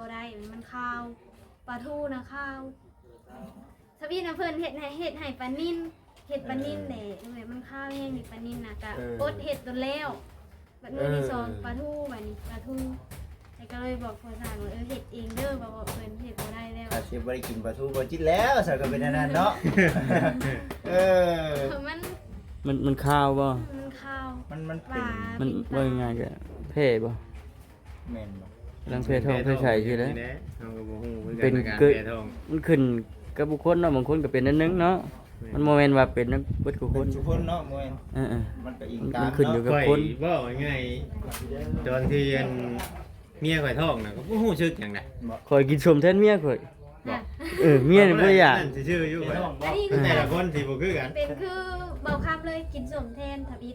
บ่ได้มันข้าวปลาทูนะข้าวทวีนะเพิ่นเฮ็ดให้ปลานิ่นเฮ็ดปลานิ่นแหละมันข้าวแห้งนี่ปลานิ่นน่ะก็อดเฮ็ดจนแล้วบัดมื้อที่2ปลาทูบัดนี้ปลาทูแต่ก็เลยบอกพ่อสร้างว่าเฮ็ดเองเด้อบ่ว่าเพิ่นเฮ็ดบ่ได้แล้วถ้าสิบ่ได้กินปลาทูบ่จิตแล้วซะก็เป็นอันนั้นเนาะมันข้าวบ่ มันข้าว มันเป็น มันว่ายังไงก็เพ่บ่ แม่นบ่ ลังเพทองเพใส่คือแล้ว เฮาก็บ่ฮู้เหมือนกั เป็น น การ เกิด แพ้ทอง มันขึ้นกับบุคคลเนาะบางคนก็เป็นอันนึงเนาะมันบ่แม่นว่าเป็นนักเบิดทุกคน ทุกคนเนาะบ่แม่น เออ มันก็อิง มัน ตาม ขึ้นอยู่ เนาะ กับ ข่อย คน เว้าง่ายๆตอนที่อันเมียข่อยท้องน่ะก็บ่ฮู้สึกหยังน่ะ คอยกินสมแทนเมียข่อยเมียนี่บ่อยาก นั่นสิชื่ออยู่ข่อย อันนี้ แต่ละคนสิบ่คือกัน เป็นคือเบาคำเลยกินสมแทนทวี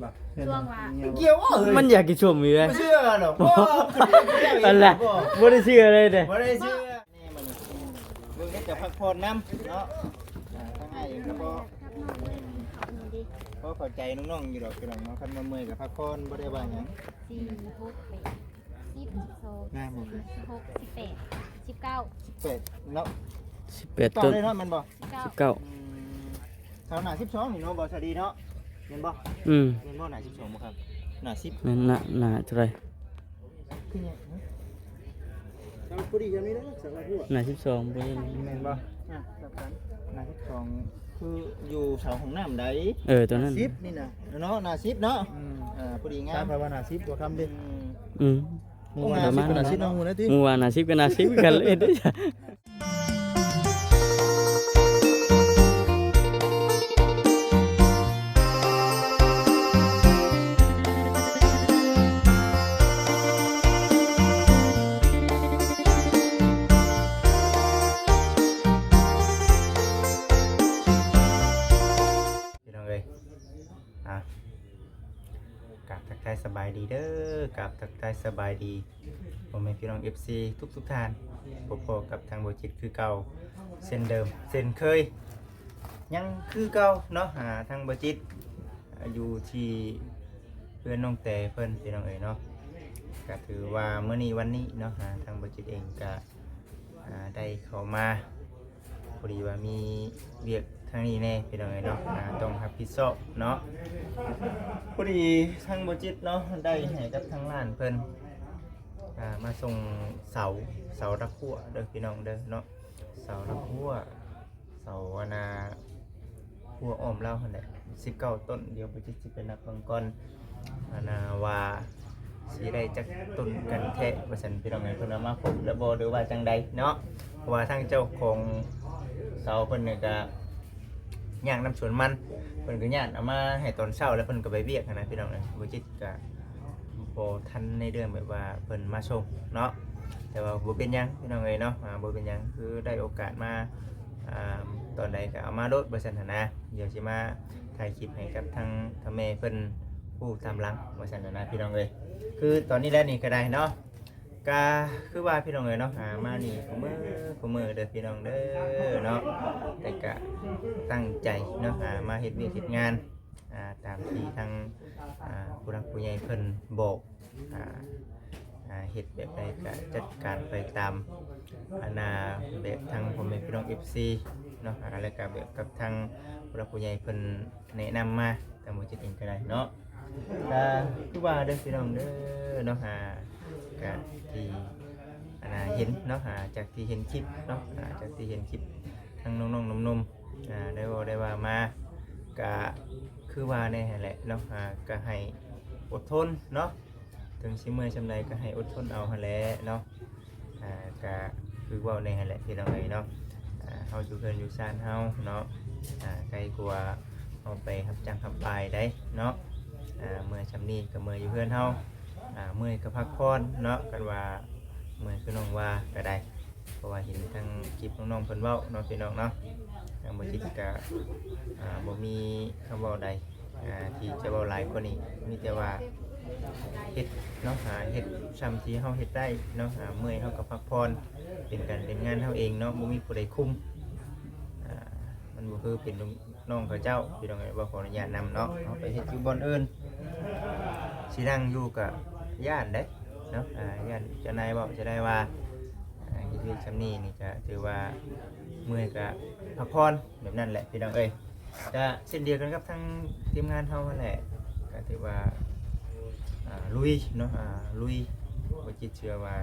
ช่วงว่า เกี่ยวเอ้ย มันอยากกินสมอยู่เลย บ่เชื่อหรอกบ่ อะไรบ่ได้เชื่อเลยเด้ บ่ได้เชื่อนี่มันเบิ่งให้จะพักผ่อนนำเนาะทางอ้ายเองก็บ่เข้าใจน้องๆอยู่ดอกพี่น้องเนาะคันมาเมื่อยก็พักผ่อนบ่ได้ว่าหยัง 4 6 8 10 12 ง่ายหมดเลย 16 18 19 18เนาะ 18 ต่อ ต้น เลยเนาะแม่นบ่ 19 เท่าหน้า12นี่เนาะบ่สวัสดีเนาะแม่นบ่ อืม แม่นบ่หน้า12บ่ครับหน้า10 นั่นน่ะเท่าไหร่ คือหยังฮะพอดีจะมีแล้วสำหรับผู้ น่ะ12บ่ได้ แม่นบ่แบบนั้นหน้า12คืออยู่เสาของน้ำใด ตัวนั้น 10นี่น่ะเนาะหน้า10เนาะพอดีงาม ภาวนา10ตัวคำดิ อืม หมู่หน้า10 นา10น้องหูนะติ หมู่ว่าน่ะ10ก็น่ะ10กันเลยเด้อจ้ะ พี่น้องเอ้ยกับทักทายสบายดีเด้อกับทักทายสบายดีผมเป็นพี่น้อง FC ทุกท่านพบกับทางโบจิตคือเก่าเส้นเดิมเส้นเคยยังคือเก่าเนาะทางโบจิตอยู่ที่เพื่อนน้องแต่เพิ่นพี่น้องเอ้ยเนาะก็ถือว่าเมื่อนี้วันนี้เนาะทางโบจิตเองก็ได้เข้ามาพอดีว่ามีเวียกทางนี้แน่พี่น้องเอ้ยเนาะต้องรับผิดชอบเนาะพอดีทางโบจิตเนาะได้ให้กับทางร้านเพิ่นมาส่งเสาระขั้วเด้อพี่น้องเด้อเนาะเสาระขั้วเสาขั้วอ้อมเล่าหั่นแหละ19ต้นเดี๋ยวโบจิตสิไปนับเบิ่งก่อนว่าสิได้จักต้นกันแท้ว่าซั่นพี่น้องเอ้ยเพิ่นเอามาครบแล้วบ่หรือว่าจังใดเนาะเพราะว่าทางเจ้าของเสาเพิ่นเนี่ยก็ย่างน้ำสวนมันเพิ่นก็ย่างเอามาให้ตอนเช้าแล้วเพิ่นก็ไปเวียกนะพี่น้องเอ้ยบ่จิตก็บ่ทันในเรื่องแบบว่าเพิ่นมาส่งเนาะแต่ว่าบ่เป็นหยังพี่น้องเอ้ยเนาะบ่เป็นหยังคือได้โอกาสมาตอนใดก็เอามาโลดว่าซั่นหั่นนะเดี๋ยวสิมาถ่ายคลิปให้กับทางแม่เพิ่นผู้ตามหลังว่าซั่นนะพี่น้องเอ้ยคือตอนนี้แล้วนี่ก็ได้เนาะก็คือว่าพี่น้องเอ้ยเนาะมานี่คุมื้อเด้อพี่น้องเด้อเนาะแต่ก็ตั้งใจเนาะมาเฮ็ดเวียกเฮ็ดงานตามที่ทางผู้รักผู้ใหญ่เพิ่นบอกเฮ็ดแบบใดก็จัดการไปตามแบบทางผมเป็นพี่น้อง FC เนาะแล้วก็แบบกับทางผู้รักผู้ใหญ่เพิ่นแนะนำมาตามบ่จิตเองก็ได้เนาะคือว่าเด้อพี่น้องเด้อเนาะก็ที่เห็นเนาะจากที่เห็นคลิปเนาะจากที่เห็นคลิปทั้งน้องๆนมๆได้ว่ามาก็คือว่าแน่แหละเนาะก็ให้อดทนเนาะถึงสิเมื่อยชำไรก็ให้อดทนเอาหั่นแหละเนาะก็คือว่าแน่แหละพี่น้องเอ้ยเนาะเฮาอยู่เพิ่นอยู่ซ่านเฮาเนาะไกลกว่าเฮาไปรับจ้างรับบายได้เนาะเมื่อยชำนี้ก็เมื่อยอยู่เพิ่นเฮาเมื่อยก็พักผ่อนเนาะกันว่าเมื่อยคือน้องว่าก็ได้เพราะว่าเห็นทั้งคลิปน้องๆเพิ่นเว้าเนาะพี่น้องเนาะทางบ่จิตก็บ่มีคำเว้าใดที่จะเว้าหลายกว่านี้มีแต่ว่าเฮ็ดเนาะเฮ็ดซ้ำที่เฮาเฮ็ดได้เนาะเมื่อยเฮาก็พักผ่อนเป็นการเป็นงานเฮาเองเนาะบ่มีผู้ใดคุมมันบ่คือเป็นน้องเขาเจ้าพี่น้องเอ้ยบ่ขออนุญาตนำเนาะเฮาไปเฮ็ดอยู่บ่อนอื่นสินั่งอยู่ก็ย่านเด้เนาะย่านเจ้านายบอกจะได้ว่า วียกชำนี้นี่ก็ถือว่าเมื่อยก็พักผ่อนแบบนั้นแหละพี่น้องเอ้ยแต่เช่นเดียวกันกับทั้งทีมงานเฮานั่นแหละก็ถือว่าลุยเนาะลุยบ่คิดเชื่อว่า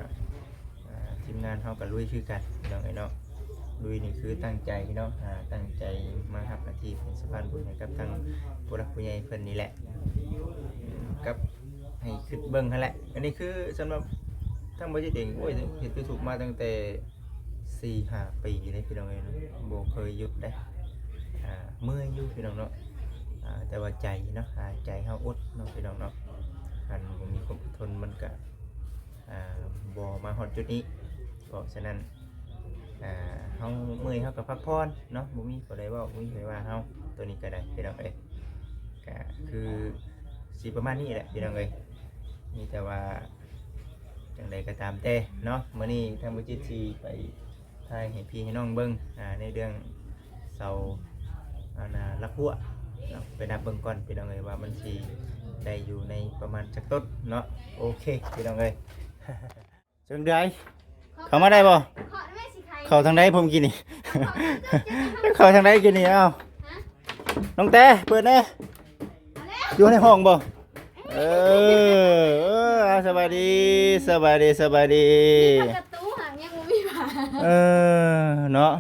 ทีมงานเฮาก็ลุยคือกันพี่น้องเอ้ยเนาะลุยนี่คือตั้งใจเนาะตั้งใจมารับหน้าที่เป็นสะพานบุญให้กับทางผู้รักผู้ใหญ่เพิ่นนี่แหละกับให้คิดเบิ่งหั่นแหละอันนี้คือสำหรับทั้งบ่จิตเองโอ้ยเฮ็ดYouTubeมาตั้งแต่4-5 ปีเลยพี่น้องเอ้ยเนาะบ่เคยหยุดได้เมื่อยอยู่พี่น้องเนาะแต่ว่าใจเนาะใจเฮาอดเนาะพี่น้องเนาะอันบ่มีความอดทนมันก็บ่มาฮอดจุดนี้เพราะฉะนั้นเฮาเมื่อยเฮาก็พักผ่อนเนาะบ่มีผู้ใดเว้าบ่มีใครว่าเฮาตัวนี้ก็ได้พี่น้องเอ้ยก็คือสิประมาณนี้แหละพี่น้องเอ้ยมีแต่ว่าจังใดก็ตามแต่เนาะมื้อนี้ทางบ่จิตสิไปถ่ายให้พี่ให้น้องเบิ่งในเรื่องเสาลักหัวเนาะไปนับเบิ่งก่อนพี่น้องเอ้ยว่ามันสิได้อยู่ในประมาณจักต้นเนาะโอเคพี่น้องเอ้ย จังได๋เข้ามาได้บ่ ขอแม่สิใคร เข้าทางใดผมกินนี่ เข้าทางใดกินนี่เอ้าน้องแต่เปิดแน่อยู่ในห้องบ่สบายดีสบายดีสบายดี ประตูหางยังบ่มีฝา เนาะ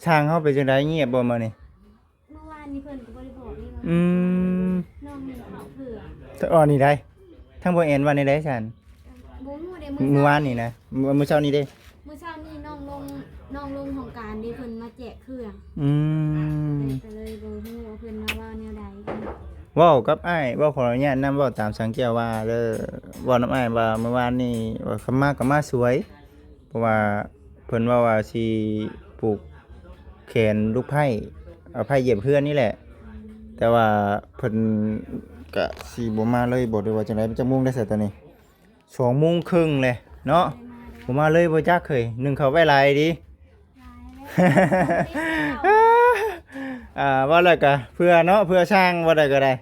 ช่างเฮาไปจังไดเงียบบ่มื้อนี้ เมื่อวานนี้เพิ่นก็บ่ได้บอกนี่ว่า น้องมีเขาเผื่อ นี่ได้ทั้งบ่แอนว่าในได้ฉัน บ่ฮู้เด้ เมื่อวานนี่นะมื้อเช้านี้เด้ มื้อเช้านี้น้องลงของการที่เพิ่นมาแจกเครื่อง ก็เลยบ่ฮู้ว่าเพิ่นมาว่าแนวใด เว้ากับอ้ายเว้าขออนุญาตนำเว้าตามสังเกตว่าเด้อเว้านำอ้ายว่าเมื่อวานนี้ว่าคำมาก็มาสวยเพราะว่าเพิ่นว่าสิปลูกแขนลูกไผ่เอาไผ่เหยียบเพื่อนนี่แหละ แต่ว่าเพิ่นก็สิบ่มาเลยบ่ได้ว่าจังได๋มันจะมุ่งได้ซะตอนนี้ 2:30เลยเนาะบ่มาเลยบ่จักเคยนึ่งข้าวไว้หลายดี ว่าแล้วก็เพื่อเนาะเพื่อช่างว่าได้ก็ได้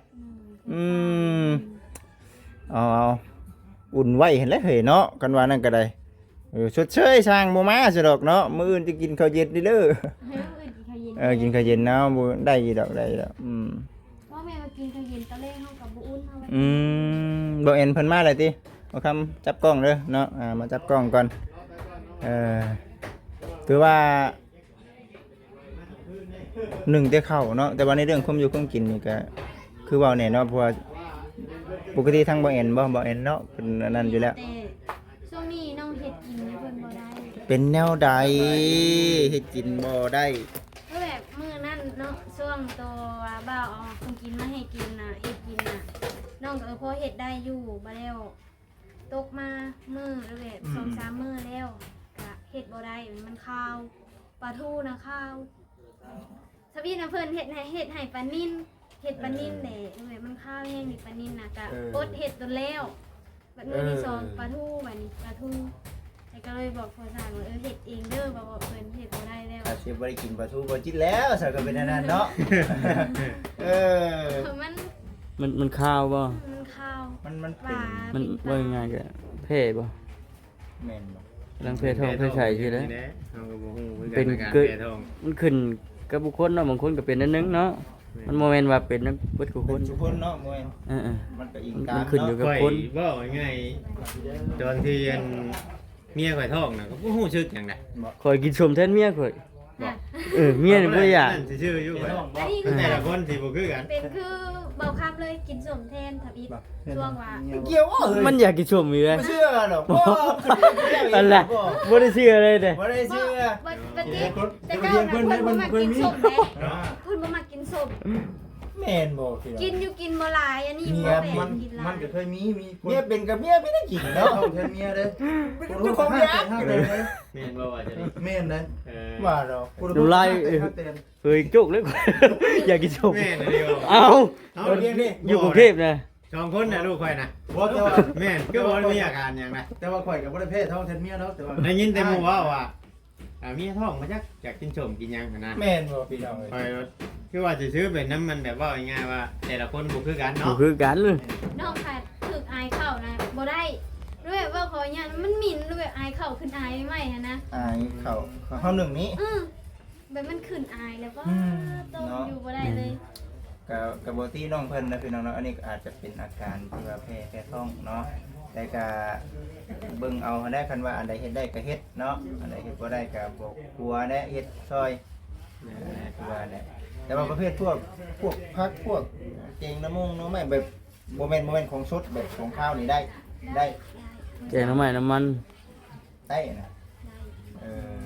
เอาอุ่นไว้เห็นแล้วเห็นเนาะกันว่านั่นก็ได้ชดเชยช่างบ่มาซะดอกเนาะมื้ออื่นจะกินข้าวเย็นนี่เด้อกินข้าวเย็นเนาะบ่ได้อีดอกได้ดอกว่าแม่มากินข้าวเย็นตอนแรกเฮากับบ่อุ่นเฮาไว้ บ่เอ็นเพิ่นมาเลยติเอาคำจับกล้องเด้อเนาะมาจับกล้องก่อนคือว่าหนึ่งแต่เข้าเนาะแต่ว่าในเรื่องความอยู่ความกินนี่ก็คือเว้าแน่เนาะเพราะว่าปกติทางบ่เอ็นเนาะเป็นอันนั้นอยู่แล้ว แต่ช่วงนี้น้องเฮ็ดกินให้เพิ่นบ่ได้ เป็นแนวใดเฮ็ดกินบ่ได้ ก็แบบมื้อนั้นเนาะช่วงตัวว่าบ่าวเอาของกินมาให้กินน่ะเฮ็ดกินน่ะน้องก็พอเฮ็ดได้อยู่บ่แล้วตกมามื้อแล้วแบบ2-3มื้อแล้วก็เฮ็ดบ่ได้มันคาวปลาทูน่ะคาวทวีนะเพิ่นเฮ็ดให้ปลานิ่นเฮ็ดปลานิ่นแหละแบบมันข้าวแห้งนี่ปลานิ่นน่ะก็อดเฮ็ดจนแล้วบัดมื้อที่2ปลาทูบัดนี้ปลาทูแต่ก็เลยบอกพ่อสร้างว่าเฮ็ดเองเด้อบอกเพิ่นเฮ็ดบ่ได้แล้ว ถ้าสิบ่ได้กินปลาทูบ่จิตแล้วซะก็เป็นอันนั้นเนาะ มันข้าวบ่ มันข้าว มัน ปลา มันว่าง่ายๆก็เพ่บ่ แม่นบ่ กำลังเพ่ท้องเพ่ไข่ซื่อเด้อ เฮาก็บ่ฮู้เหมือนกั เป็น น การ เกิด แพ้ท้อง มันขึ้นกับบุคคลเนาะบางคนก็เป็นอันนึงเนาะมันบ่แม่นว่าเป็นนักเบิดทุกค เป็น น ทุกคนเนาะบ่แม่น เออ มันก็อิง มัน ตาม ขึ้นอยู่ เนาะ กับ ข่อย คน เว้าง่ายๆตอนที่เมียข่อยท้องน่ะก็บ่ฮู้สึกหยังได ๆข่อยกินสมแทนเมียข่อย อ่ะ เมียนี่บ่อยาก นั่นสิชื่ออยู่ข่อย อันนี้คือ แต่ละคนสิบ่คือกัน เป็นคือเบาคับเลยกินสมแทนทับอีกช่วงว่า เกี่ยวเอ้ย มันอยากกินสมอยู่เลย บ่เชื่อหรอกบ่ อะไรบ่ได้เชื่อเลยเด้ บ่ได้เชื่อ บัดนี้แต่เจ้าน่ะเพิ่นบ่มากินสมเด้เพิ่นบ่มากินสม แม่นบ่พี่น้อง กินอยู่กินบ่หลายอันนี้ เมี บ่ ย แม่ มัน นกินหลา มัน ย ก็เคยมี เมียเป็นกับเมียไม่ได้กินเนาะ เอาแทนเมียเด้อ เป็นเจ้าของยาก เลย แม่นบ่ว่าจะได้ แม่นนะ ว่าดอก น้ำลาย เต็ม เฮ้ยจุกเลย อยากกินสม แม่นอันนี้บ่ เอ้า เอา เรียกนี่ อยู่กรุงเทพนะ สองคนน่ะลูกข่อยน่ะ ว่าแต่ว่า แม่นก็บ่มีอาการหยังนะ แต่ว่าข่อยกับบ่ได้เพศเท่าแทนเมียเนาะแต่ว่า ได้ยินแต่หมู่ว่าเมียท้องมาจักอยากกินชมกินหยังหั่นนะ แม่นบ่พี่น้องเอ้ย ข่อยคือว่าสิซื้อเป็นน้ำมันแบบว่าง่ายๆว่าแต่ละคนบ่คือกัน บ่ เนาะ คือกันเลย น้องค่ะถึกอายเข้านะบ่ได้ รู้แบบว่าขอเนี่ยมันหมิ่นรู้แบบอายเข่าขึ้นอายไม่ฮะนะ อายเขาหนึ่งนี้ แบบมันขึ้นอายแล้วก็ ต้ม เนาะ อยู่บ่ได้เลย กับโบตี้น้องเพิ่นนะพี่น้องเนาะอันนี้ก็อาจจะเป็นอาการที่ว่าแพ้ท้องเนาะแต่ก็เบิ่งเอาได้คันว่าอันใดเฮ็ดได้ก็เฮ็ดเนาะอันใดเฮ็ดบ่ได้ก็บอกกลัวแน่เฮ็ดซอยคือว่าแน่แต่ว่าประเภทพวกผักพวกเจงน้ำมงเนาะไม่แบบบ่แม่นของสดแบบของข้าวนี่ได้ แกงน้ำใหม่น้ำมัน ได้นะเออ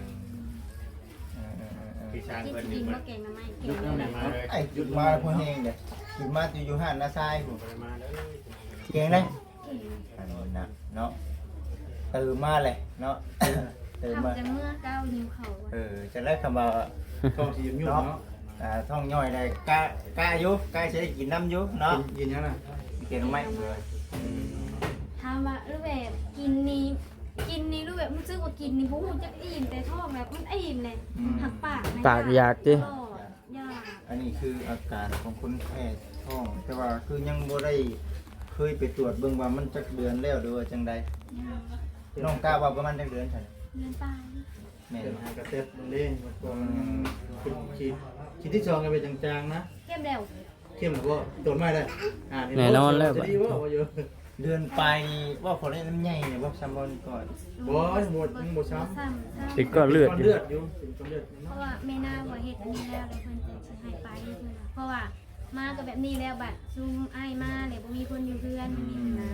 พี่ชาง กิน เพิ่น กิ นี่ น เพิ่ บ่ น เก่งนะไม่ ยุ เก่ ค ง นั้น นะ มาเลย ไอ้หยุดมาพอแห้งเด้หยุดมาอยู่ห้านนาทรายพุ่น มาเลย เก่งได้ เก่ง อันนี้นะเนาะตื่นมาเลยเนาะ ตื่นมา ทำแต่เมื่อก้าวหิวเขาอะ จะได้คำว่า ท้องสิยุ่ง เนาะ เนาะ ท้องย่อยได้กะอยู่กะสิได้กินน้ำอยู่เนาะ กินยังน่ะ กินไหมเลย ถามว่ารูปแบบกินนี่รูปแบบรู้สึกว่ากินนี่พวกมันจะอิ่มแต่ท้องแบบมันอิ่มเลยหักปากนะ ปากอยากติ ตลอดอยาก อันนี้คืออาการของคนแพ้ท้อง แต่ว่าคือยังบ่ได้เคยไปตรวจเบิ่งว่ามันจักเดือนแล้วหรือว่าจังใดน้องกล้าว่าประมาณจักเดือนใช่ เงินตาย แม่น เดี๋ยวหากระเต็บลงเด้งก่อนเป็นขีดที่2กันไปจางๆนะ เข้มแล้ว เข้มหรือบ่โดนไม่ได้จะดีบ่เยอะ เดือนไปว่าพอได้น้ำใหญ่เนี่ยว่าซัมบอนก่อน บ่หมดช้ำ ซ้ำ ติดก้อนเลือดอยู่ เลือดอยู่เป็นก้อนเลือด เพราะว่าแม่นาว่าเฮ็ดอันนี้แล้วเลยเพิ่นจะสิให้ไปเพิ่นว่าเพราะว่ามาก็แบบนี้แล้วบัดซุมอ้ายมาแล้วบ่มีคนอยู่เพื่อนนี่นะ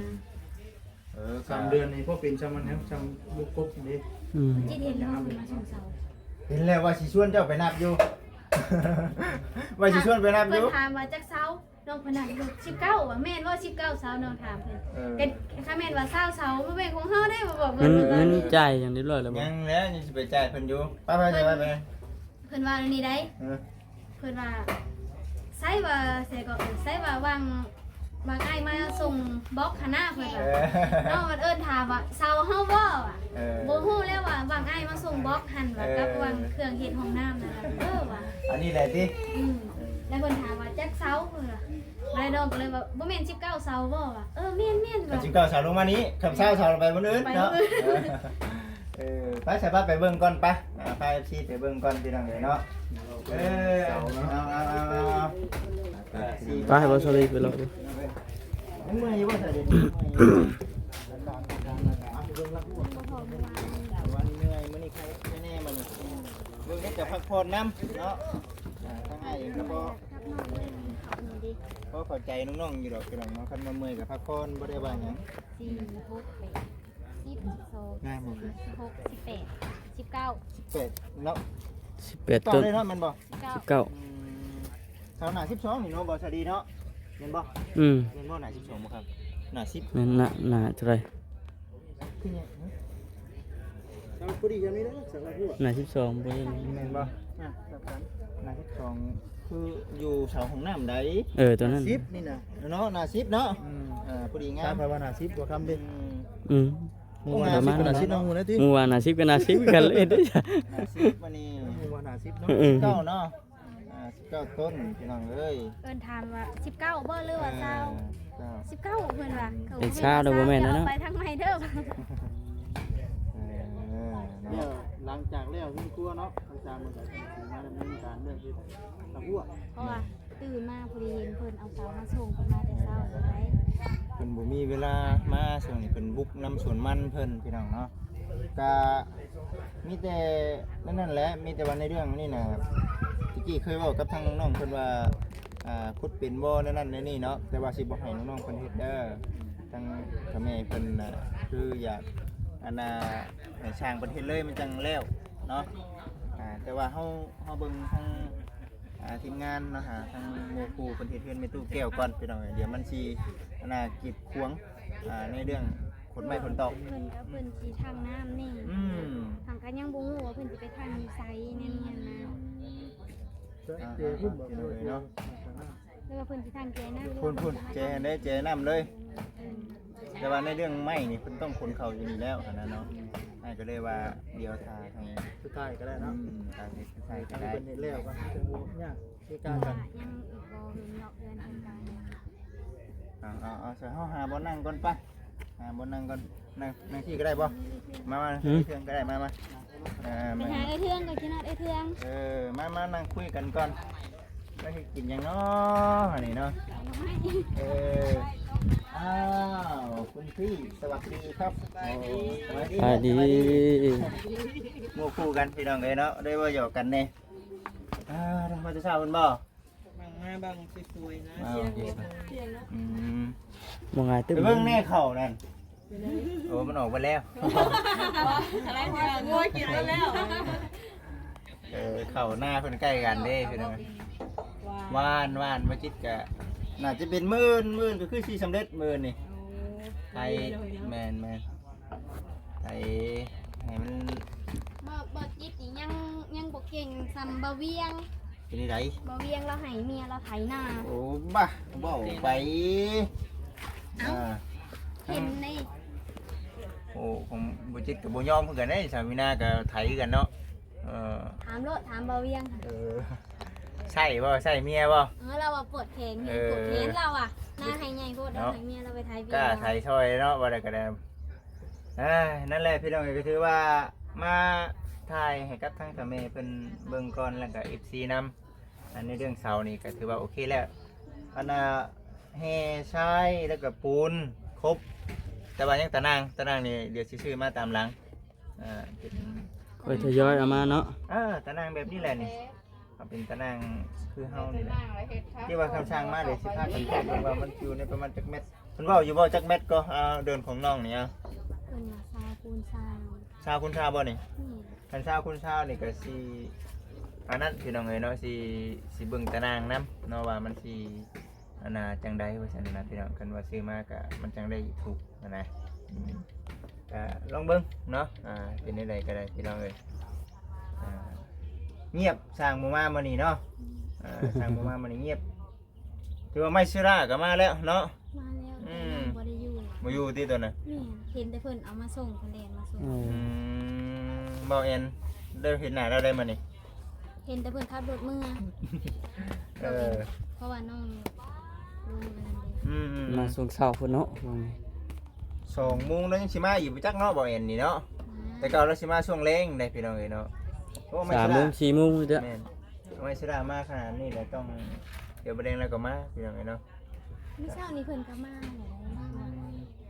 3 เดือนนี่พวกเป็นช้ำมันครับช้ำลูกกบนี่ อืม จิตเห็นแล้วเพิ่นมาส่งเสา เห็นแล้วว่าสิชวนเจ้าไปนับอยู่ ว่าสิชวนไปนับอ เพิ่น ยู่ ถามว่าจักเสาน้องเพิ่นน่ะอยู่19ว่าแม่นว่า19เสาน้องถามเพิ่น เป็นถ้าแม่นว่า20เสาบ่แม่นของเฮาได้บ่บอก เงิ เพิ่ น น เงินจ่ายอย่างนี้เลยแล้วบ่ ยังแล้วยังสิไปจ่ายเพิ่นอยู่ไปไปไปไป เพิ่นว่าอันนี้ได้ เออ เพิ่นว่าใส่ว่าใส่ก็ใส่ว่าวางอ้ายมาส่งบล็อกคณะเพิ่น เอ ว่า อ น้องมันเอิ้นถามว่าเซาเฮาบ่อ่ะ เออ บ่ฮู้แล้วว่าวางอ้ายมาส่งบล็อกหั่นว่ากับวางเครื่องเฮ็ดห้องน้ำนั่นล่ะว่ะ อันนี้แหละที่ แล้วเพิ่นถามว่าจักเซาเพิ่นว่าแล้วน้องก็เลยว่าบ่แม่น19เซาบ่ว่ะแม่นๆ กับ ว่ะ จิงเก่าสาวลงมานี้ขับเช้าสาวลงไปบนอื่นเนาะ ไปบนอื่น เออไปใส่ป้าไปเบิ่งก่อนไปไปซีไปเบิ่งก่อนพี่น้องเลยเนาะเออเอา ไปให้บ่สลีไปแล้วดู เมื่อยว่าจะเด่นวันเหนื่อยมื้อนี้ใครแน่ๆมันเบิ่งให้จะพักผ่อนน้ำเนาะทั้งอ้ายเองก็บ่พอเข้าใจน้องๆอยู่ดอกพี่น้องเนาะคันมาเมื่อยกับพักผ่อนบ่ได้ว่าหยัง 4 6 8 10 ง่ายหมดเลย 12 16 18 19 เป็ดเนาะ 18 ต่อ ต้น เลยเนาะมันบ่ 19 ชาวหน้า12นี่เนาะบ่สดีเนาะเห็นบ่ อืม เห็นบ่หน้า12บ่ครับหน้า10 นั่นน่ะเท่าไหร่ คือหยัง ช้ำผู้ดีจะมีได้สักละผู้ น่ะ12บ่ได้ แม่นบ่แบบนั้นหน้า12คืออยู่เสาของน้ำใด ตัวนั้น 10นี่นะ เนาะหน้า10เนาะพอดีงา ตาม มภาวนา10บ่คำเด้ อืม หมู่ว่า10ก็น่า10น้องหมู่นะติ หมู่ว่าน่ะ10ก็น่ะ10กันเลยเด้อจ้ะ หน้า10มานี่ หมู่ว่าน่า10เนาะ อืม 19เนาะ19ต้นพี่น้องเอ้ย เพิ่นถามว่า19บ่หรือว่า20 19เพิ่นว่า เป็นชาวเด้อบ่แม่นนะเนาะ ไปทางไหนเด้อ เนี่ยหลังจากแล้วขึ้นครัวเนาะหลังจากมันก็สิมาดำเนินการเรื่องที่ตะกั่ว เพราะว่าตื่นมาพอดีเห็นเพิ่นเอาเสามาส่งเพิ่นมาแต่เช้าเลย เพิ่นบ่มีเวลามาช่วงนี้เพิ่นบุกน้ำสวนมันเพิ่นพี่น้องเนาะก็มีแต่นั่นแหละมีแต่วันในเรื่องนี่นะตะกี้เคยเว้ากับทางน้องๆเพิ่นว่าขุดเป็นบ่นั่นนี่เนาะแต่ว่าสิบ่ให้น้องๆเพิ่นเฮ็ดเด้อทางพ่อแม่เพิ่นน่ะคืออยากอันน่ะให้ช่างเพิ่นเฮ็ดเลยมันจังแล้วเนาะแต่ว่าเฮาเบิ่งทางทีมงานเนาะหาทางหมู่ครูเพิ่นเฮ็ดเฮือนแม่ตู้แก้วก่อนพี่น้องเดี๋ยวมันสิอันน่ะกีดขวางในเรื่องขนไม้ขนตอก เพิ่นก็เพิ่นสิทางน้ำนี่ ทางกันยังบ่ฮู้ว่าเพิ่นสิไปทางอยู่ไสแน่นนะ เดี๋ยวขึ้นบอกเลย เนาะ หรือว่าเพิ่นสิทางแกน้ำ พุ่นเจได้เจน้ำเลย แต่ว่าในเรื่องไม้นี่เพิ่นต้องขนเข้าอยู่นี่แล้วอันนั้นเนาะก็เลยว่าเดี๋ยวทาให้ สุดท้ายก็ได้เนาะ ทางนี้ใส่ก็ อันนี้ ได้ เป็นเฮ็ดแล้วก็จะบ่ยากที่การกัน ยังอีกบ่เห็นเนาะเดือนทางการ เอาใส่เฮาหาบ่นั่งก่อนปะหาบ่นั่งก่อน นั่งที่ก็ได้บ่มาเทืองก็ได้มาไปมาหาไอ้เทืองก็กินไอ้เทือง มานั่งคุยกันก่อนว่าสิกินหยังเนาะอันนี้เนาะอ้าวคุณพี่สวัสดีครับสวัสดี ดี หมู่คู่กันพี่น้องเอ้ยเนาะได้ว่าหยอกกันแน่มาจะเช้าเพิ่นบ่ มาบางสวยๆนะ บ่ง่ายตึ้ ไปเบิ่งแน่เข่านั่นโอ้มันออกไปแล้ว อะไรหัวกินแล้ว เข่าหน้าเพิ่นใกล้กันเด้พี่น้องว่านมาจิตกะน่าจะเป็นหมื่นก็คือสิสำเร็จหมื่นนี่ไทยแม่นไทยให้มัน บ่จิตนี่ยังบ่เก่งซำบ่เวียง เป็นได บ่เวียงเราให้เมียเราไถนา โอ้บ้าบ่ไป เห็นใน โอ้ผมบ่จิตกับบ่ยอมคือกันเด้สามีนาก็ไถกันเนาะถามโลดถามบ่เวียง ใช่บ่ใช่เมียบ่ เราว่าปวดแขนปวดแขนเราอ่ะหน้าให้ใหญ่โพดเราให้เมียเราไปไถเวียง ก็ไถช่วยเนาะบ่ได้ก็ได้นั่นแหละพี่น้องก็ถือว่ามาถ่ายให้กับทางสามีเพิ่นเบิ่งก่อนแล้วก็ FC นำอันในเรื่องเสานี่ก็ถือว่าโอเคแล้วอันน่ะแห่ทรายแล้วก็ปูนครบแต่ว่ายังตะนางนี่เดี๋ยวสิซื้อมาตามหลังเป็น ค่อยทยอยเอามาเนาะ ตะนางแบบนี้แหละนี่เอาเป็นตะนางคือเฮานี่แหละที่ว่าคำสั่งมาเลยสิพากันแจ้งว่ามันอยู่ในประมาณจักเม็ดเพิ่นเว้าอยู่บ่จักเม็ดก็เดินของน้องนี่เพิ่นว่าซาคูณซา ชาวคุณชาวบ่นี่คันชาวคุณชาวนี่ก็สิอันนั้นพี่น้องเอ้ยเนาะสิเบิ่งตะนางนำเนาะว่ามันสิอันน่ะจังได๋ว่าซั่นน่ะพี่น้องคันว่าซื้อมาก็มันจังได้ถูกนะก็ลองเบิ่งเนาะเป็นได้ใดก็ได้พี่น้องเอ้ยเงียบสร้างหมู่มามื้อนี้เนาะสร้างหมู่มามื้อนี้เงียบถือว่าไม่ซื้อราก็มาแล้วเนาะมาแล้วบ่ได้อยู่ บ่อยู่ที่ตัวน่ะนี่เห็นแต่เพิ่นเอามาส่งเพิ่นแดนมาส่ง บ่แอนได้เห็นหน้าเราได้มื้อนี้ เห็นแต่เพิ่นขับรถเมื่อเพราะว่าน้องลุงนั่นเด้ มาส่งเช้าพุ่นเนาะ 2 โมงแล้วยังสิมาอยู่บ่จักเนาะบ่แอนนี่เนาะแต่ก็เราสิมาช่วงแลงได้พี่น้องเอ้ยเนาะ3 โมง 4 โมงเด้อ แม่นไม่สิได้มาขนาดนี้แล้วต้องเดี๋ยวบ่แดงแล้วก็มาพี่น้องเอ้ยเนาะ เมื่อเช้านี้เพิ่นก็มา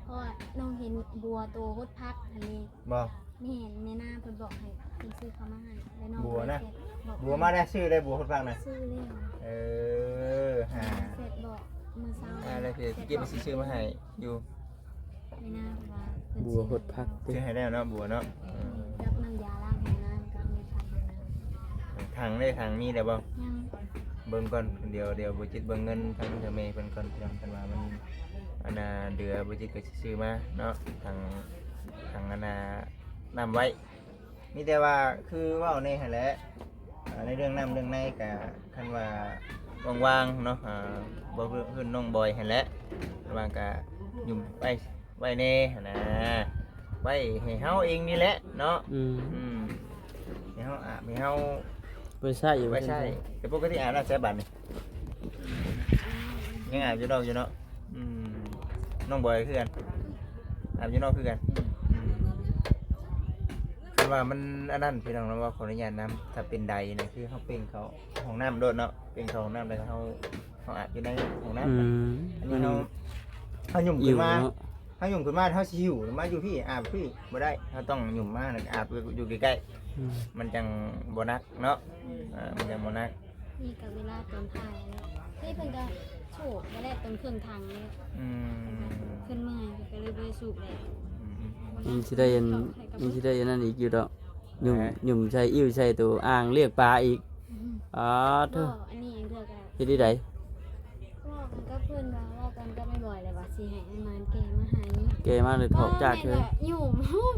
เพราะว่าน้องเห็นบัวโตฮดพักอันนี้ บ่ ไม่เห็นแม่หน้าเพิ่นบอกให้เพิ่นซื้อเขามาให้แล้วน้อง บัวนะ บอก บัวมาได้ชื่อได้บัวคนฟังนะ ซื้อแล้ว เสร็จบอกมื้อเช้า แล้วพี่เก็บไปซื้อมาให้อยู่ แม่หน้าว่าเพิ่น บัวหดพัก ซื้อให้แล้วเนาะบัวเนาะ กับน้ำยาล้างห้องน้ำกับมีผักห้องน้ำ ถังได้ถังมีได้บ่ ยัง เบิ่งก่อนเดี๋ยวบ่จิตเบิ่งเงินทางเธอแม่เพิ่นก่อนพี่น้องกันว่ามันอันน่ะเดือบ่จิตก็สิซื้อมาเนาะถังอันน่ะน้ำไว้มีแต่ว่าคือเว้าในหั่นแหละในเรื่องน้ำเรื่องในก็คันว่าว่างๆเนาะบ่เพิ่นน้องบอยหั่นแหละว่างก็ยุ่มไว้แน่หั่นน่ะไว้ให้เฮาเองนี่แหละเนาะให้เฮาให้เฮา ไปใช้อยู่ ไว้ใช่แต่ปกติอาบน้ำใช้บัตรนี่ยังอาบอยู่นอกอยู่เนาะน้องบอยคือกันอาบอยู่นอกคือกันคือว่ามันอันนั้นพี่น้องเราว่าขออนุญาตน้ำถ้าเป็นใดเนี่ยคือเขาเป็นเขาห้องน้ำโดดเนาะเป็นเขาห้องน้ำแล้วเขาอาบอยู่ในห้องน้ำอันนี้เขาหยุ่มขึ้นมาเขาหยุ่มขึ้นมาเขาชิวมาอยู่พี่อาบพี่บ่ได้เขาต้องหยุ่มมาอาบอยู่ใกล้ๆมันจังโบนักเนาะมันจังโบนัก นี่กับเวลาตอนถ่ายที่เพิ่นก็โฉบไปแล้วตอนเครื่องทางนี่ขึ้นเมื่อยก็เลยไปสูบเลย ยังสิได้นั่นอีกอยู่ดอกหยุ่มใช้อิ่วใช้ตัวอ่างเรียกปลาอีกเถอะ อันนี้เองเถอะกัน เฮ็ดได้ได ว่ากันก็เพื่อนว่ากันก็ไม่บ่อยเลยว่าสิให้อันมันแกมาหานี่ แกมาเลยถอกจากเธอ หยุ่ม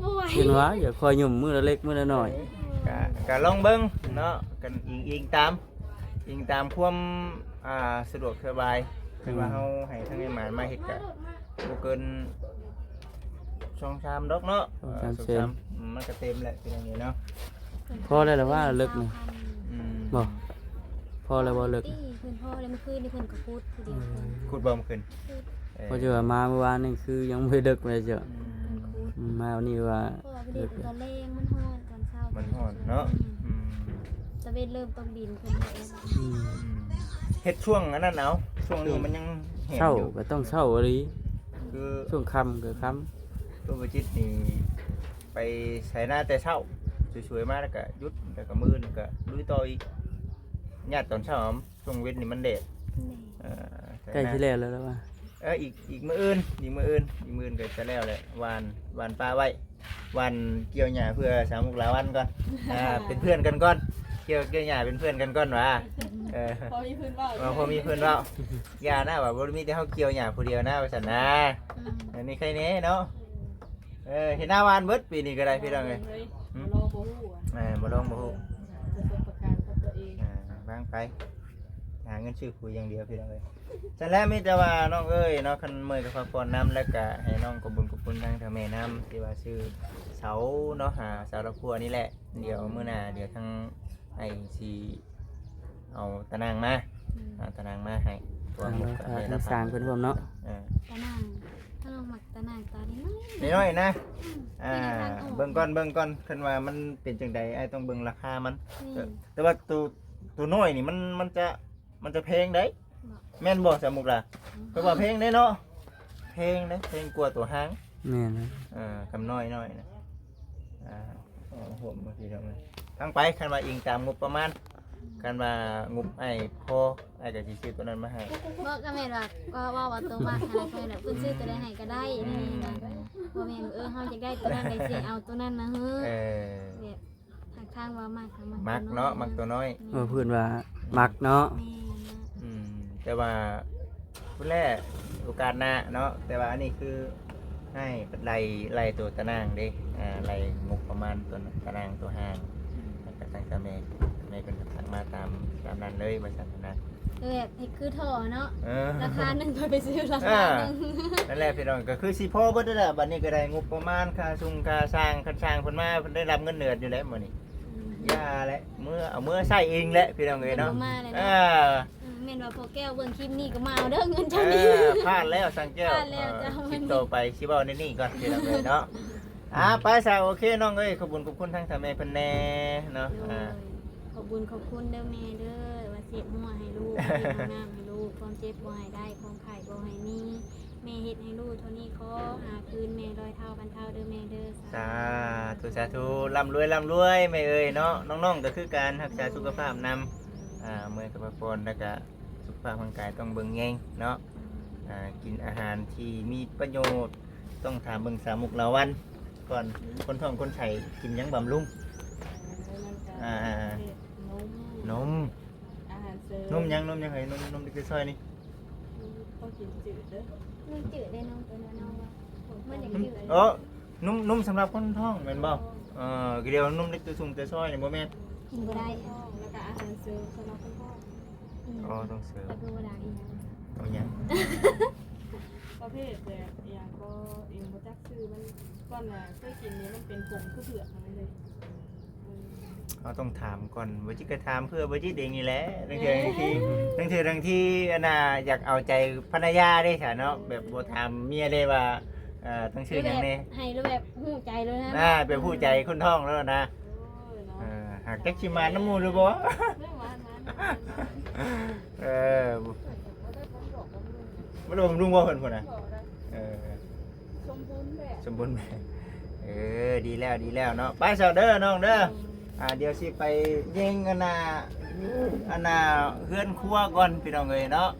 บ่ไหว เห็นว่าอย่าคอยหยุ่มมื้อละเล็กมื้อละน้อย ก็ลองเบิ่งเนาะกันอิงตามความสะดวกสบายคือว่าเฮาให้ทั้งไอ้หมานมาเฮ็ดก็บ่เกิน2-3ดอกเนาะ2-3มันก็เต็มแหละเป็นอย่างนี้เนาะ พอแล้วล่ะว่าลึกนี่บ่พอแล้วบ่ลึก เพิ่นพ่อแล้วเมื่อคืนนี่เพิ่นก็พูดผู้เดียว ขุดบ่มขึ้น พอจะว่ามาเมื่อวานนี่คือยังบ่ได้ดึกเลยเจ้า มาวันนี้ว่า เพราะว่าไปดินตอนแรงมันฮ้อนตอนเช้า มันฮ้อนเนาะอืม ตะเวนเริ่มต้องดินขึ้นแล้ว อืม เฮ็ดช่วงอันนั้นเอาช่วงนี้มันยังแห้ง เช้า อยู่ ก็ต้องเช้าอีหลี คือ ช่วงค่ำก็ค่ ตัวประจิตนี่ไปใช้หน้าแต่เช้าสวยๆมากแล้วก็หยุดแล้วก็มื้อแล้วก็ลุยต่ออีกญาติตอนเช้าช่วงเว้นนี่มันแดดใช้ ำใกล้ หน้า ที่แล้วแล้วว่า อีกมื้ออื่นก็จะแล้วแหละหวานปลาไว้หวานเกี่ยวหญ้าเพื่อสามุกหลาวันก่อนเป็นเพื่อนกันก่อนเกี่ยวหญ้าเป็นเพื่อนกันก่อนว่าพอมีพื้นเปล่า พอมีเพื่อนเว้าอย่านะว่าบ่มีแต่เฮาเกี่ยวหญ้าผู้เดียวนะว่าซั่นนะอันนี้ใครแน่เนาะเห็นหน้าหวานเบิดปีนี้ก็ได้พี่น้องเอ้ย รอโบหูอ่ะ บ่ลองบ่ฮู้ ประสบการณ์กับตัวเอง วางไปหาเงินซื้อคุยอย่างเดียวพี่น้องเอ้ยฉะนั้นมีแต่ว่าน้องเอ้ยเนาะคันเมื่อยกับพักผ่อนน้ำแล้วก็ให้น้องขอบคุณทางทางแม่น้ำที่ว่าซื้อเสาเนาะหาเสาตะกั่วนี่แหละเดี๋ยวมื้อหน้าเดี๋ยวทางไอ้สิเอาตะนางมาตะนางมาให้ตัว ทาง หม เรา ดกับ ทา แม่ ง ละ สร้างเพิ่นพร้อมเนาะ ตะนางถ้าเราหมักตะนางตาดีน้อย น้อยๆนะเบิ่งก่อนคันว่ามันเป็นจังใดไอ้ต้องเบิ่งราคามัน นี่ แต่ว่าตัวน้อยนี่มันจะแพงได้แม่นบ่สามุกล่ะเพราะว่าแพงได้เนาะแพงกว่าตัวห้าง แม่น กำน้อยนะผมบางทีทำไมทั้งไปคันว่าอิงตามงบประมาณคันว่างบไอ้พอไอ้ก็สิซื้อตัวนั้นมาให้ บอกก็แม่นว่าตัวมากหาใครน่ะเพิ่นซื้อตัวใดให้ก็ได้นี่นะบ่แม่นเฮาจะได้ตัวนั้นได้สิเอาตัวนั้นมาเฮ้อแบบทางว่ามาก มักเนาะมักตัวน้อย ว่าเพิ่นว่ามักเนาะ แม่นะ แต่ว่าผู้แรกโอกาสหน้าเนาะแต่ว่าอันนี้คือให้ไล่ตัวตะนางเด้ไล่งบประมาณตัวตะนางตัวห้างแล้วก็ตั้งแต่แม่เป็นสั่งมาตามนั้นเลยบริษัทนะ แบบคือท่อเนาะ เออ ราคาหนึงก็ไปซื้อราคาหนึง นั่นแหละพี่น้องก็คือสิพ่อเบิดนั่นแหละบัดนี้ก็ได้งบประมาณค่าซุงค่าสร้างคันสร้างเพิ่นมาเพิ่นได้รับเงินเดือนอยู่แล้วมื้อนี้ย่าแหละเอามือใส่เองแหละพี่น้องเอ้ยเนาะแม่นว่าพอแก้วเบิ่งคลิปนี้ก็มาเอาเด้อเงินเจ้านี้ พลาดแล้วสังแก้ว พลาดแล้วจ้ะ คลิปต่อไปสิเว้าในนี่ก่อนพี่น้องเอ้ยเนาะไปซะโอเคน้องเอ้ยขอบคุณทั้งทางแม่เพิ่นแน่เนาะขอบคุณเด้อแม่เด้อว่าเจ็บหัวให้ลูกน้ำให้ลูกความเจ็บบ่ให้ได้ความไข้บ่ให้มีแม่เฮ็ดให้ลูกเท่านี้ขอหาคืนแม่ร้อยเท่าพันเท่าเด้อแม่เด้อ สาธุร่ำรวยแม่เอ้ยเนาะน้องๆก็คือการรักษาสุขภาพนำเมื่อยกับพักผ่อนแล้วก็สุขภาพร่างกายต้องเบิ่งแยงเนาะกินอาหารที่มีประโยชน์ต้องถามเบิ่งสามุกละวันก่อนคนท้องคนไข้กินหยังบำรุงนม อาหารเสริม นมยังไงนมดิซอยนี่ ต้องกินจืดเด้อ มึงจืดได้น้องตัวน้องว่ามันอยากจืด นมสำหรับคนท้องแม่นบ่เดียวนมดิซอยนี่บ่แม่น กินบ่ได้ แล้วก็อาหารเสริมสำหรับคนท้อง ต้องเสริม แล้วก็บ่ได้ เอาหยัง ประเภทแบบอย่างก็เองบ่จักชื่อมันก่อนน่ะเคยกินนี้มันเป็นผงคือเผือกทั้งนั้นเลย เราต้องถามก่อนบ่จิก็ถามเพื่อบ่จิเองนี่แหละบางทีอันน่ะอยากเอาใจภรรยาได้ซะเนาะแบบบ่ถามเมียได้ว่าต้องชื่อหยังแน่ ให้รู้แบบหูใจเลยนะ เป็นผู้ใจคนท้องแล้วนะ โอ้ยเนาะ หากแจ็คชิมาน้ำมูหรือบ่ เรื่องหวาน บ่รู้ลุงว่าเพิ่นพุ่นน่ะสมบูรณ์แบบ สมบูรณ์แบบดีแล้วเนาะไปเซาเด้อน้องเด้อเดี๋ยวสิไปยิงอันน่ะเฮือนครัวก่อนพี่น้องเอ้ยเนาะ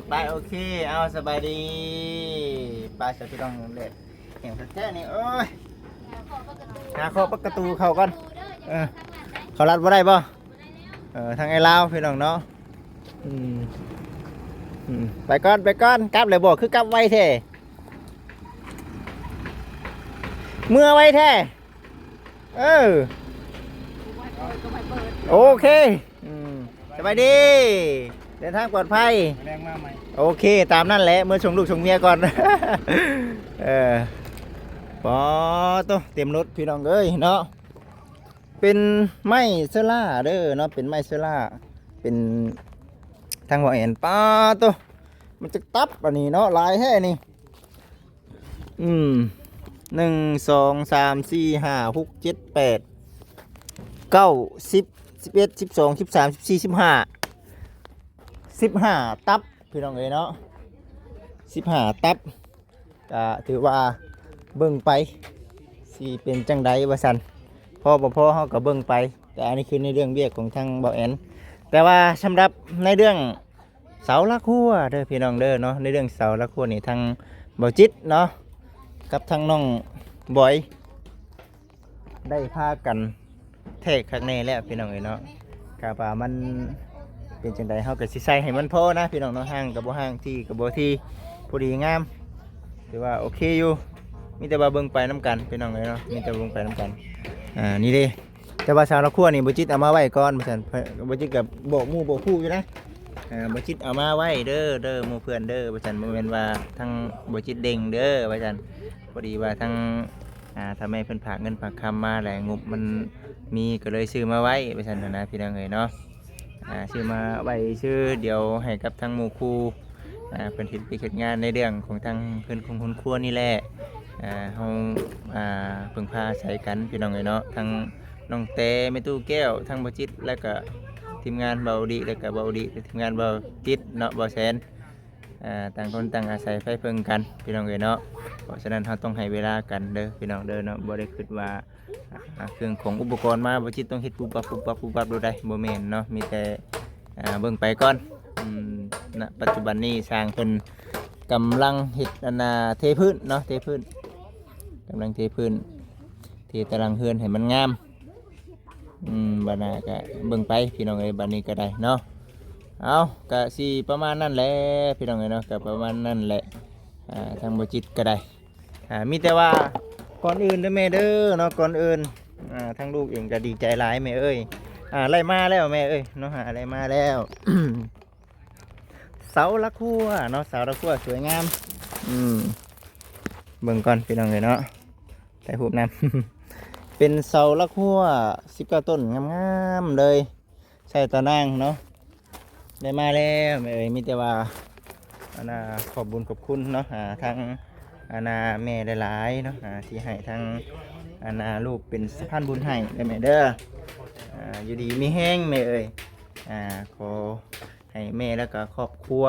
ไปโอเคเอาสบายดีไปซะพี่น้องเด้อแข่งแท้นี่โอ้ยหาข้อประตูเข้าก่อนเขารัดบ่ได้บ่ทางไอ้ลาวพี่น้องเนาะไปก่อนกลับเลยบ่คือกลับไวแท้เมื่อไวแท้โอเคสบายดีเดินทางปลอดภัย แรงมากไหม โอเคตามนั่นแหละเมื่อส่งลูกส่งเมียก่อนปอตัวเต็มรถพี่น้องเอ้ยเนาะเป็นไม้เซล่าเด้อเนาะเป็นไม้เซล่าเป็นทางหัวเอ็นปาตัวมันจะตับอันนี้เนาะลายแท้นี่ 1 2 3 4 5 6 7 8 9 10 11 12 13 14 15ตับพี่น้องเอ้ยเนาะ15ตับก็ถือว่าเบิ่งไปสิเป็นจังใดว่าซั่นพอบ่พอเฮาก็เบิ่งไปแต่อันนี้คือในเรื่องเวียกของทางเบาแอนแต่ว่าสำหรับในเรื่องเสาหลักหัวเด้อพี่น้องเด้อเนาะในเรื่องเสาหลักหัวนี่ทางเบาจิตเนาะกับทางน้องบอยได้พากันแทกข้างในแล้วพี่น้องเอ้ยเนาะกะว่ามันเป็นจังใดเฮาก็สิใส่ให้มันพอนะพี่น้องเนาะห่างก็บ่ห่างที่ก็บ่ที่พอดีงามถือว่าโอเคอยู่มีแต่ว่าเบิ่งไปนํกันพี่น้องเอ้ยเนาะมีแต่เบิ่งไปนํกันนี่เด้แต่ว่าสาวละครัวนี่บ่จิตเอามาไว้ก่อนว่าซั่นบ่จิตก็บอกหมู่บอกผู้อยู่นะบ่จิตเอามาไว้เด้อหมู่เพื่อนเด้อว่าซั่นบ่แม่นว่าทางบ่จิตเด้งเด้อว่าซั่นพอดีว่าทางถ้าแม่เพิ่นฝากเงินฝากคำมาแหละงบมันมีก็เลยซื้อมาไว้ว่าซั่นนะพี่น้องเอ้ยเนาะซื้อมาไว้ชื่อเดี๋ยวให้กับทางหมู่ครูเพิ่นเฮ็ดไปเฮ็ดงานในเรื่องของทางเพิ่นของคนครัวนี่แหละเฮาพึ่งพาอาศัยกันพี่น้องเอ้ยเนาะทางน้องเตแม่ตู้แก้วทางบ่จิตแล้วก็ทีมงานเบาดีแล้วก็เบาดีทีมงานเบาจิตเนาะเบาแสนต่างคนต่างอาศัยไฟเพิ่งกันพี่น้องเอ้ยเนาะเพราะฉะนั้นเราต้องให้เวลากันเด้อพี่น้องเด้อเนาะบ่ได้คิดว่าเครื่องของอุปกรณ์มาบ่จิตต้องเฮ็ดปุ๊บปั๊บดูได้บ่แม่นเนาะมีแต่เบิ่งไปก่อนณปัจจุบันนี้สร้างเพิ่นกำลังเฮ็ดเทพื้นเนาะเทพื้นกำลังเทพื้นเทตารางเฮือนให้มันงามบัดน่ะก็เบิ่งไปพี่น้องเอ้ยบัดนี้ก็ได้เนาะเอาก็สิประมาณนั้นแหละพี่น้องเอ้ยเนาะก็ประมาณนั้นแหละทางบ่จิตก็ได้มีแต่ว่าก่อนอื่นเด้อแม่เด้อเนาะก่อนอื่นทางลูกเองก็ดีใจหลายแม่เอ้ยไล่มาแล้วแม่เอ้ยเนาะไล่มาแล้ว เสาละครัวเนาะเสาละครัวสวยงามเบิ่งก่อนพี่น้องเอ้ยเนาะแต่หูน้ำ เป็นเสาละครัว19ต้นงามๆเลยใส่ตะนางเนาะได้มาแล้วแม่เอ้ยมีแต่ว่าขอบบุญขอบคุณเนาะทางแม่หลายๆเนาะที่ให้ทางลูกเป็นสะพานบุญให้ได้แม่เด้ออยู่ดีมีแห้งแม่เอ้ยขอให้แม่แล้วก็ครอบครัว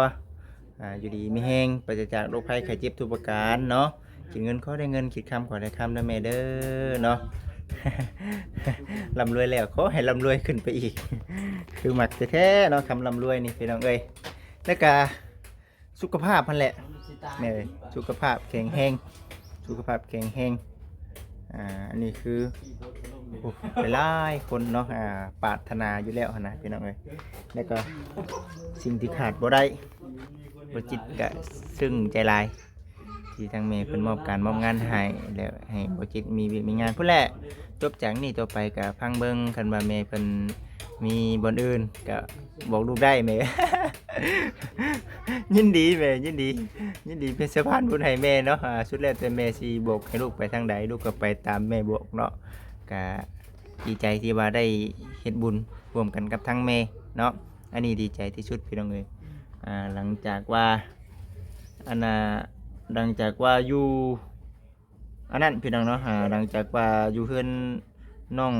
อยู่ดีมีแห้งปราศจากโรคภัยไข้เจ็บทุกประการเนาะคิดเงินขอได้เงินคิดคำขอได้คำนะแม่เด้อเนาะ ร่ำรวยแล้วขอให้ร่ำรวยขึ้นไปอีก คือหมักแท้ๆเนาะคำร่ำรวยนี่พี่น้องเอ้ยแล้วก็สุขภาพพันแหละแม่สุขภาพแข็งแรงสุขภาพแข็งแรงอันนี้คือหลายคนเนาะปรารถนาอยู่แล้วนะพี่น้องเอ้ยแล้วก็สิ่งที่ขาดบ่ได้บ่จิตก็ซึ่งใจลายที่ทางแม่เพิ่นมอบการมอบงานให้แล้วให้บ่จิตมีงานพุ่นแหละจบจากนี้ต่อไปก็พังเบิ่งคันว่าแม่เพิ่นมีบ่อนอื่นก็บอกลูกได้แม่ ยินดีแม่ยินดีเป็นสะพานบุญให้แม่เนาะสุดแล้วแต่แม่สิบอกให้ลูกไปทางใดลูกก็ไปตามแม่บอกเนาะก็ดีใจที่ว่าได้เฮ็ดบุญร่วมกันกับทั้งแม่เนาะอันนี้ดีใจที่สุดพี่น้องเอ้ยหลังจากว่าหลังจากว่าอยู่อันนั้นพี่น้องเนาะหลังจากว่าอยู่เฮือนน้อง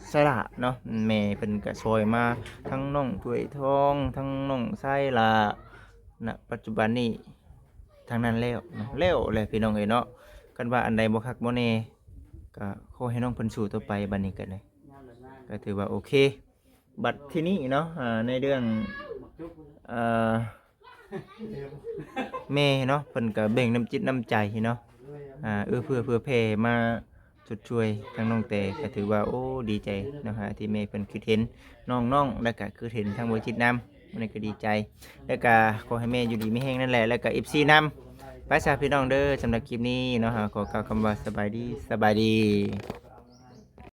ไสละเนาะแม่เพิ่นก็ช่วยมาทั้งน้องถ้วยทองทั้งน้องไสละณปัจจุบันนี้ทางนั้นแล้วเลยพี่น้องเอ้ยเนาะกันว่าอันใดบ่คักบ่แน่ก็ขอให้น้องเพิ่นสู้ต่อไปบัดนี้ก็ได้ก็ถือว่าโอเคบัดที่นี้เนาะในเรื่องแม่เนาะเพิ่นก็แบ่งน้ำจิตน้ำใจเนาะเพื่อแผ่มาจุดช่วยทางน้องแต่ก็ถือว่าโอ้ดีใจเนาะที่แม่เพิ่นคือเห็นน้องแล้วก็คือเห็นทางบ่จิตนำมันก็ดีใจแล้วก็ขอให้แม่อยู่ดีมีแห้งนั่นแหละแล้วก็ FC นำไปซะพี่น้องเด้อสำหรับคลิปนี้เนาะขอกล่าวคำว่าสบายดี